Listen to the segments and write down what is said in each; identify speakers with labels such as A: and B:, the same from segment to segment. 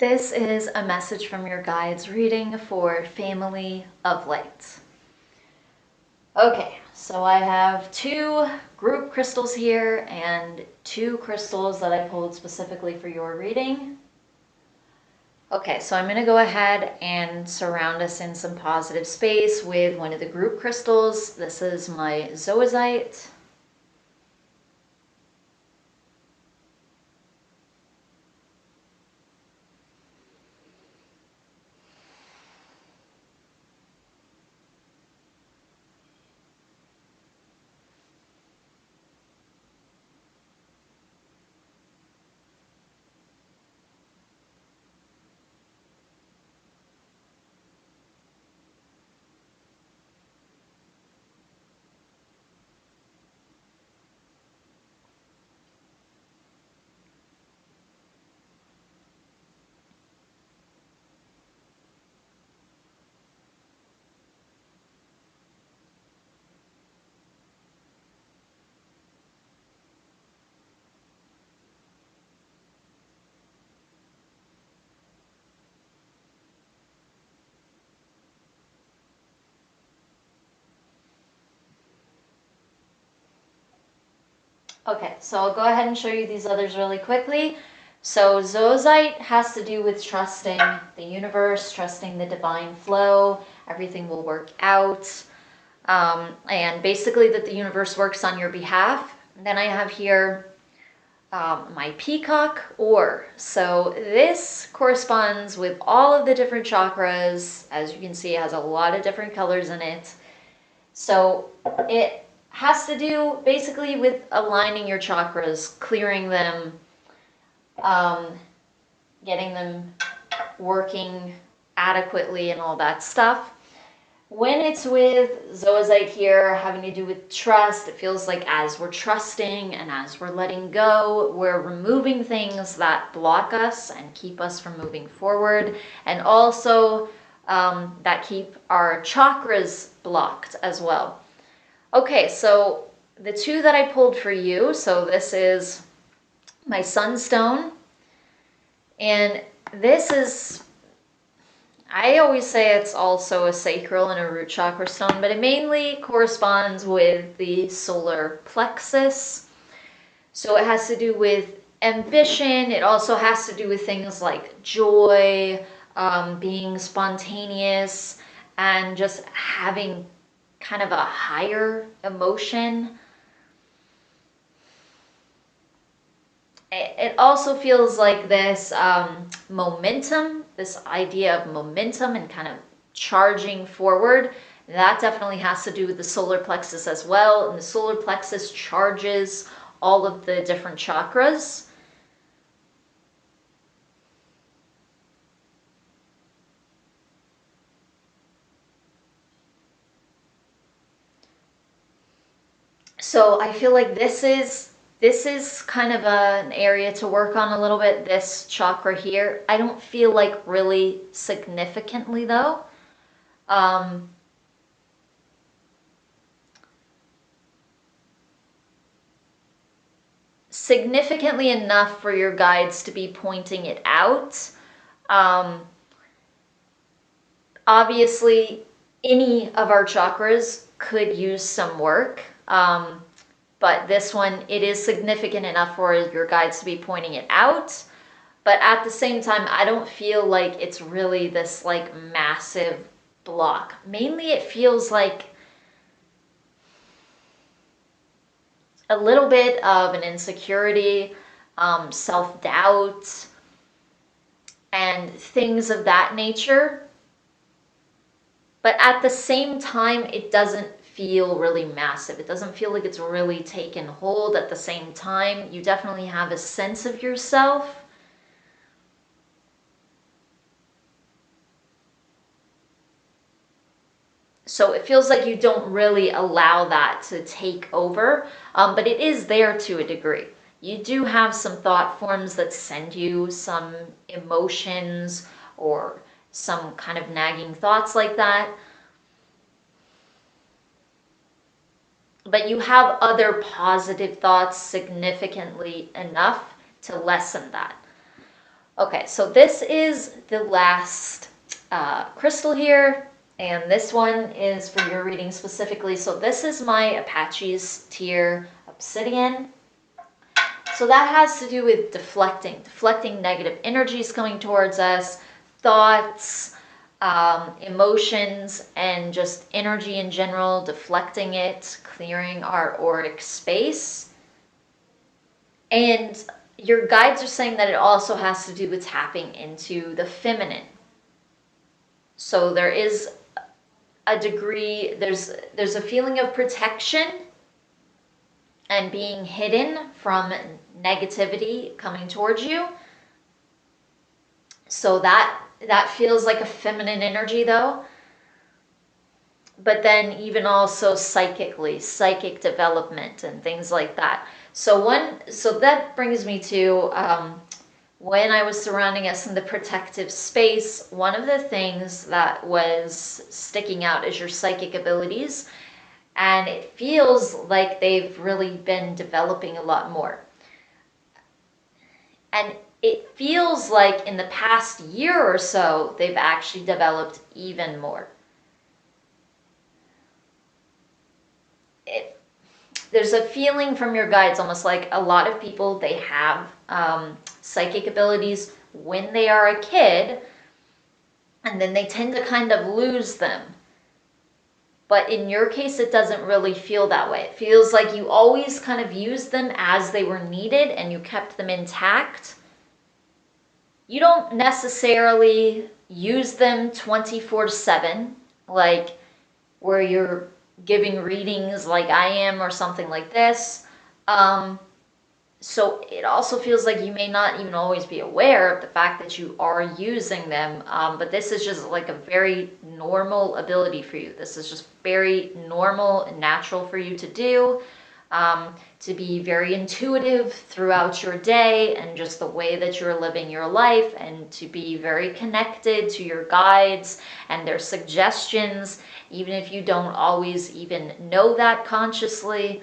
A: This is a message from your guides reading for Family of Light. Okay, so I have two group crystals here and two crystals that I pulled specifically for your reading. Okay, so I'm going to go ahead and surround us in some positive space with one of the group crystals. This is my zoisite. Okay, so I'll go ahead and show you these others really quickly. So zoisite has to do with trusting the universe, trusting the divine flow, everything will work out, and basically that the universe works on your behalf. And then I have here my peacock ore. So this corresponds with all of the different chakras. As you can see, it has a lot of different colors in it. So it has to do basically with aligning your chakras, clearing them, getting them working adequately and all that stuff. When it's with zoisite here, having to do with trust, it feels like as we're trusting and as we're letting go, we're removing things that block us and keep us from moving forward, and also that keep our chakras blocked as well. Okay, so the two that I pulled for you, so this is my sunstone, and this is, I always say it's also a sacral and a root chakra stone, but it mainly corresponds with the solar plexus. So it has to do with ambition. It also has to do with things like joy, being spontaneous, and just having kind of a higher emotion. It also feels like this momentum, this idea of momentum and kind of charging forward. That definitely has to do with the solar plexus as well. And the solar plexus charges all of the different chakras. So I feel like this is kind of an area to work on a little bit, this chakra here. I don't feel like really significantly though. Significantly enough for your guides to be pointing it out. Obviously, any of our chakras could use some work. But this one, it is significant enough for your guides to be pointing it out. But at the same time, I don't feel like it's really this like massive block. Mainly it feels like a little bit of an insecurity, self-doubt, and things of that nature. But at the same time, it doesn't feel really massive. It doesn't feel like it's really taken hold at the same time. You definitely have a sense of yourself. So it feels like you don't really allow that to take over, but it is there to a degree. You do have some thought forms that send you some emotions or some kind of nagging thoughts like that. But you have other positive thoughts significantly enough to lessen that. Okay, so this is the last crystal here, and this one is for your reading specifically. So this is my Apache's Tear Obsidian. So that has to do with deflecting negative energies coming towards us, thoughts, emotions, and just energy in general, deflecting it, clearing our auric space. And your guides are saying that it also has to do with tapping into the feminine. So there is a degree, there's a feeling of protection and being hidden from negativity coming towards you. So that feels like a feminine energy though. But then even also psychically, psychic development and things like that. So that brings me to when I was surrounding us in the protective space, one of the things that was sticking out is your psychic abilities. And it feels like they've really been developing a lot more. And it feels like in the past year or so, they've actually developed even more. There's a feeling from your guides, almost like a lot of people, they have psychic abilities when they are a kid, and then they tend to kind of lose them. But in your case, it doesn't really feel that way. It feels like you always kind of used them as they were needed and you kept them intact. You don't necessarily use them 24/7, like where you're giving readings like I am or something like this. So it also feels like you may not even always be aware of the fact that you are using them, but this is just like a very normal ability for you. This is just very normal and natural for you to do, to be very intuitive throughout your day and just the way that you're living your life, and to be very connected to your guides and their suggestions, even if you don't always even know that consciously,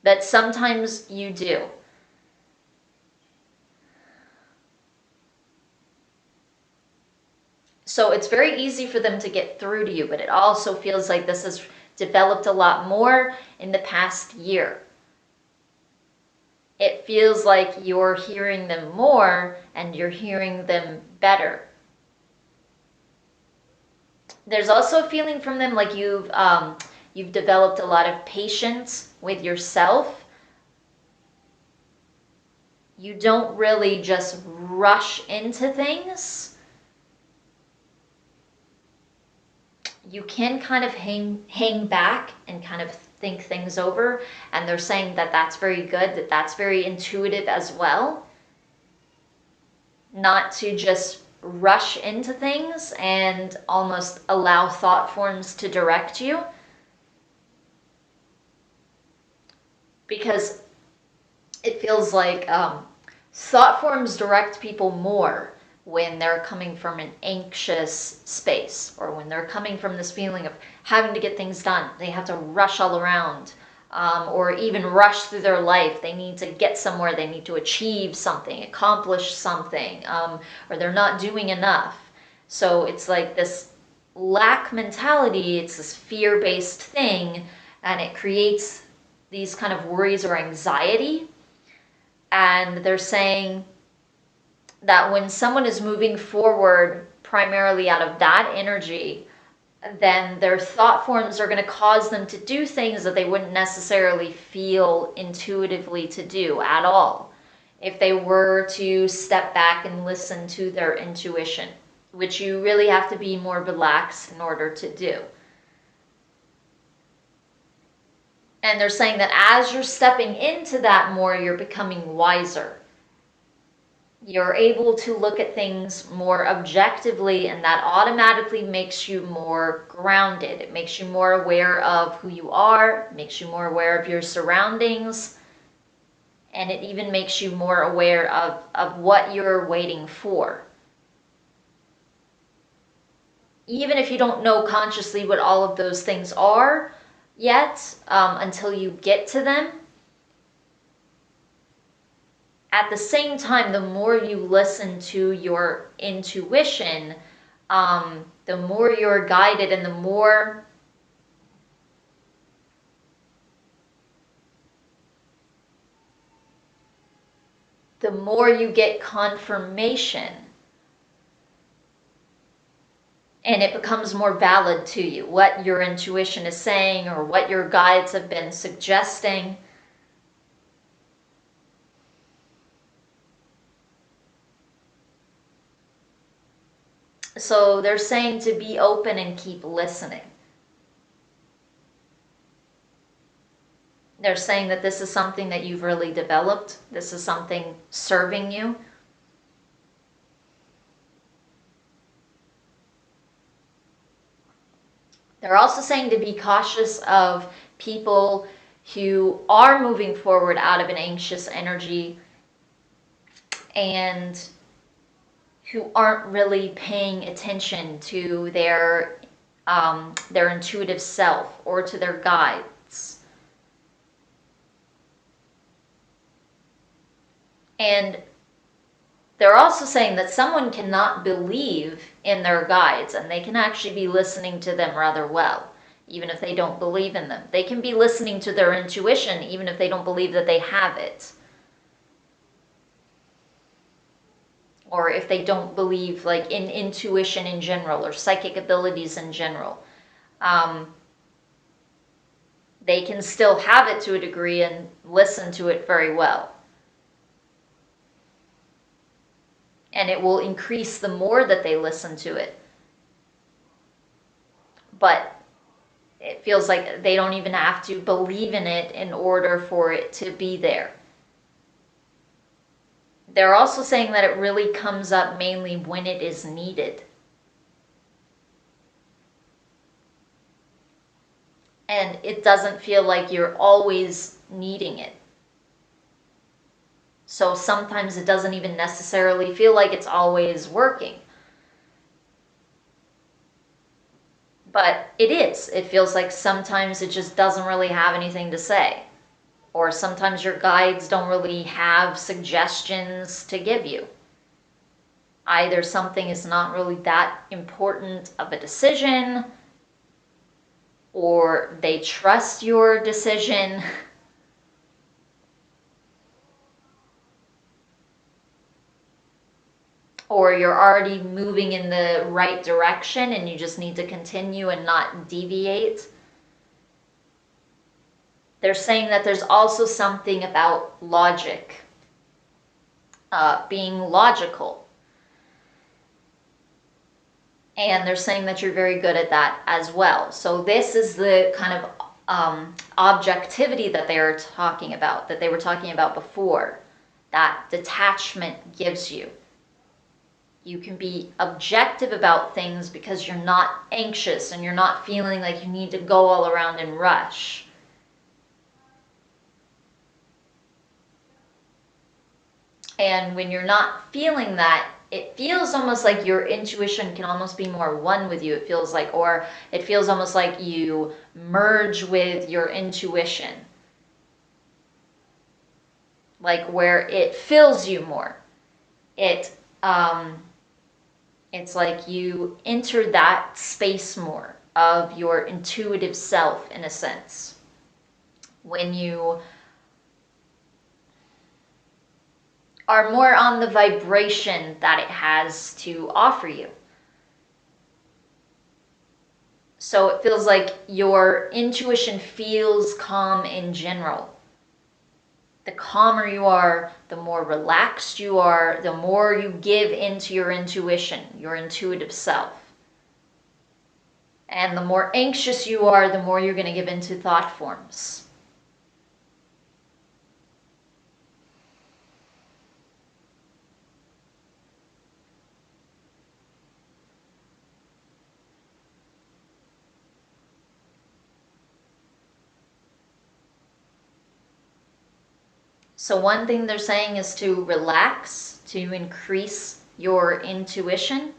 A: that sometimes you do. So it's very easy for them to get through to you, but it also feels like this has developed a lot more in the past year. It feels like you're hearing them more and you're hearing them better. There's also a feeling from them like you've developed a lot of patience with yourself. You don't really just rush into things. You can kind of hang back and kind of think things over, and they're saying that that's very good, that's very intuitive as well. Not to just rush into things and almost allow thought forms to direct you. Because it feels like thought forms direct people more when they're coming from an anxious space, or when they're coming from this feeling of having to get things done. They have to rush all around, or even rush through their life. They need to get somewhere, they need to achieve something, accomplish something, or they're not doing enough. So it's like this lack mentality, it's this fear-based thing, and it creates these kind of worries or anxiety. And they're saying that when someone is moving forward primarily out of that energy, then their thought forms are going to cause them to do things that they wouldn't necessarily feel intuitively to do at all if they were to step back and listen to their intuition, which you really have to be more relaxed in order to do. And they're saying that as you're stepping into that more, you're becoming wiser. You're able to look at things more objectively, and that automatically makes you more grounded. It makes you more aware of who you are, makes you more aware of your surroundings, and it even makes you more aware of what you're waiting for. Even if you don't know consciously what all of those things are yet, until you get to them, at the same time, the more you listen to your intuition, the more you're guided and the more you get confirmation, and it becomes more valid to you what your intuition is saying or what your guides have been suggesting. So they're saying to be open and keep listening. They're saying that this is something that you've really developed. This is something serving you. They're also saying to be cautious of people who are moving forward out of an anxious energy and who aren't really paying attention to their intuitive self or to their guides. And they're also saying that someone cannot believe in their guides, and they can actually be listening to them rather well, even if they don't believe in them. They can be listening to their intuition, even if they don't believe that they have it. Or if they don't believe like in intuition in general or psychic abilities in general. They can still have it to a degree and listen to it very well. And it will increase the more that they listen to it. But it feels like they don't even have to believe in it in order for it to be there. They're also saying that it really comes up mainly when it is needed. And it doesn't feel like you're always needing it. So sometimes it doesn't even necessarily feel like it's always working. But it is. It feels like sometimes it just doesn't really have anything to say. Or sometimes your guides don't really have suggestions to give you. Either something is not really that important of a decision, or they trust your decision. Or you're already moving in the right direction and you just need to continue and not deviate. They're saying that there's also something about logic, being logical. And they're saying that you're very good at that as well. So this is the kind of objectivity that they are talking about, that they were talking about before, that detachment gives you. You can be objective about things because you're not anxious and you're not feeling like you need to go all around and rush. And when you're not feeling that, it feels almost like your intuition can almost be more one with you. It feels like, or it feels almost like you merge with your intuition. Like where it fills you more. It's like you enter that space more of your intuitive self, in a sense. When you are more on the vibration that it has to offer you. So it feels like your intuition feels calm in general. The calmer you are, the more relaxed you are, the more you give into your intuition, your intuitive self. And the more anxious you are, the more you're going to give into thought forms. So one thing they're saying is to relax, to increase your intuition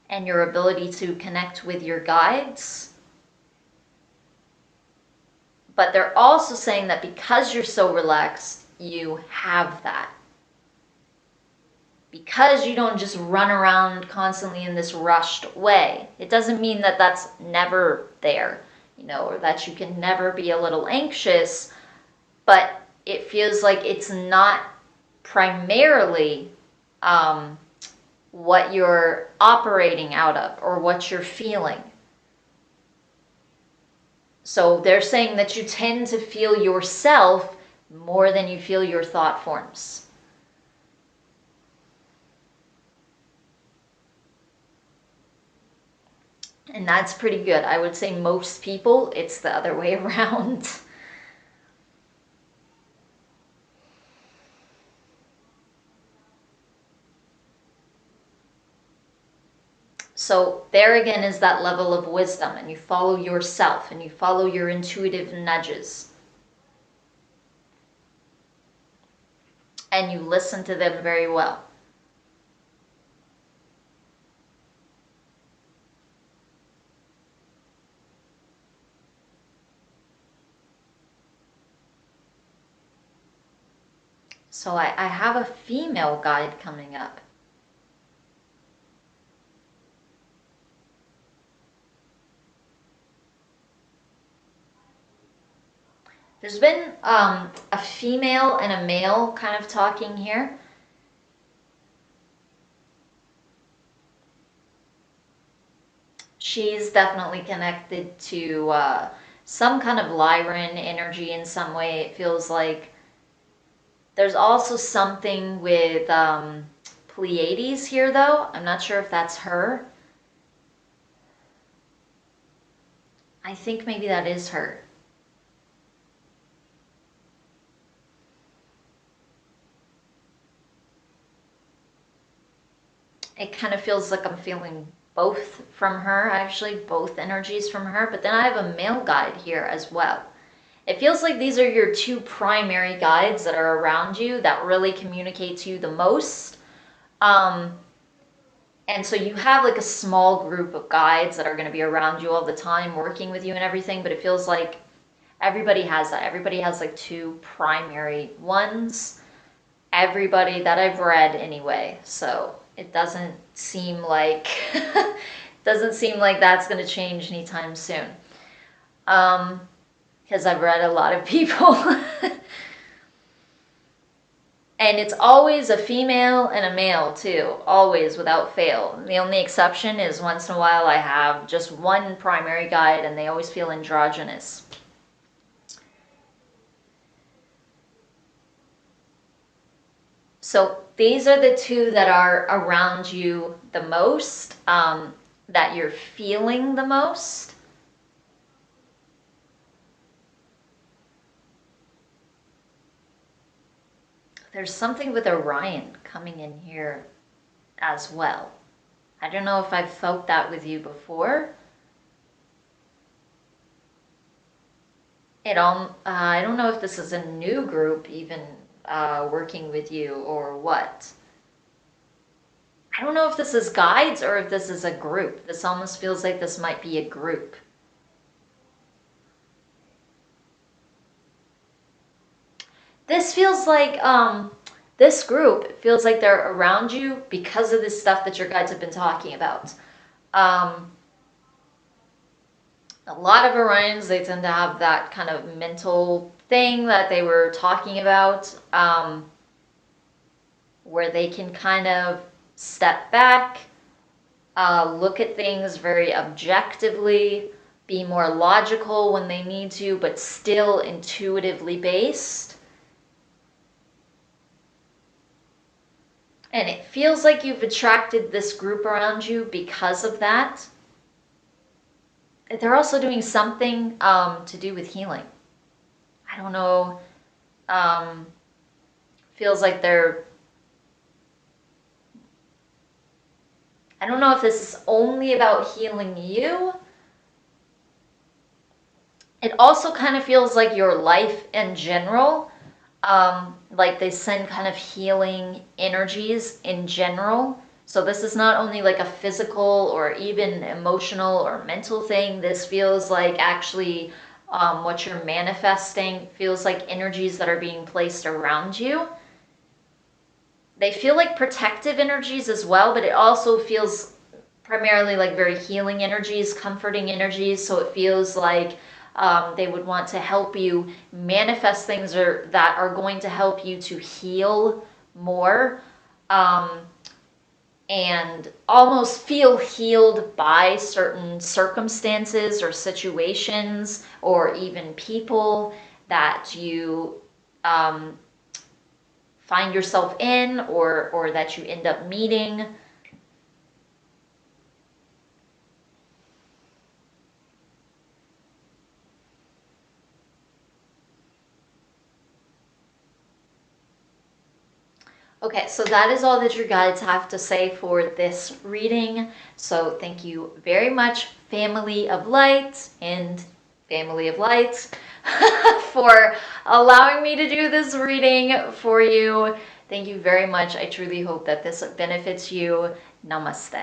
A: and your ability to connect with your guides. But they're also saying that because you're so relaxed, you have that. Because you don't just run around constantly in this rushed way, it doesn't mean that that's never there, or that you can never be a little anxious, but it feels like it's not primarily what you're operating out of or what you're feeling. So they're saying that you tend to feel yourself more than you feel your thought forms. And that's pretty good. I would say most people, it's the other way around. So there again is that level of wisdom, and you follow yourself and you follow your intuitive nudges. And you listen to them very well. So I have a female guide coming up. There's been a female and a male kind of talking here. She's definitely connected to some kind of Lyran energy in some way. It feels like there's also something with Pleiades here, though. I'm not sure if that's her. I think maybe that is her. It kind of feels like I'm feeling both from her, actually, both energies from her. But then I have a male guide here as well. It feels like these are your two primary guides that are around you that really communicate to you the most. And so you have like a small group of guides that are going to be around you all the time, working with you and everything, but it feels like everybody has that. Everybody has like two primary ones. Everybody that I've read anyway. So it doesn't seem like that's going to change anytime soon. Because I've read a lot of people. And it's always a female and a male too, always without fail. The only exception is once in a while I have just one primary guide and they always feel androgynous. So these are the two that are around you the most, that you're feeling the most. There's something with Orion coming in here as well. I don't know if I've felt that with you before. I don't know if this is a new group even working with you or what. I don't know if this is guides or if this is a group. This almost feels like this might be a group. This feels like, this group feels like they're around you because of this stuff that your guides have been talking about. A lot of Orions, they tend to have that kind of mental thing that they were talking about, where they can kind of step back, look at things very objectively, be more logical when they need to, but still intuitively based. And it feels like you've attracted this group around you because of that. They're also doing something to do with healing. I don't know. Feels like they're... I don't know if this is only about healing you. It also kind of feels like your life in general. Like they send kind of healing energies in general. So this is not only like a physical or even emotional or mental thing. This feels like actually what you're manifesting. Feels like energies that are being placed around you. They feel like protective energies as well, but it also feels primarily like very healing energies, comforting energies. So it feels like they would want to help you manifest things that are going to help you to heal more, and almost feel healed by certain circumstances or situations or even people that you find yourself in, or that you end up meeting. Okay, so that is all that your guides have to say for this reading. So thank you very much, Family of Light and Family of Light, for allowing me to do this reading for you. Thank you very much. I truly hope that this benefits you. Namaste.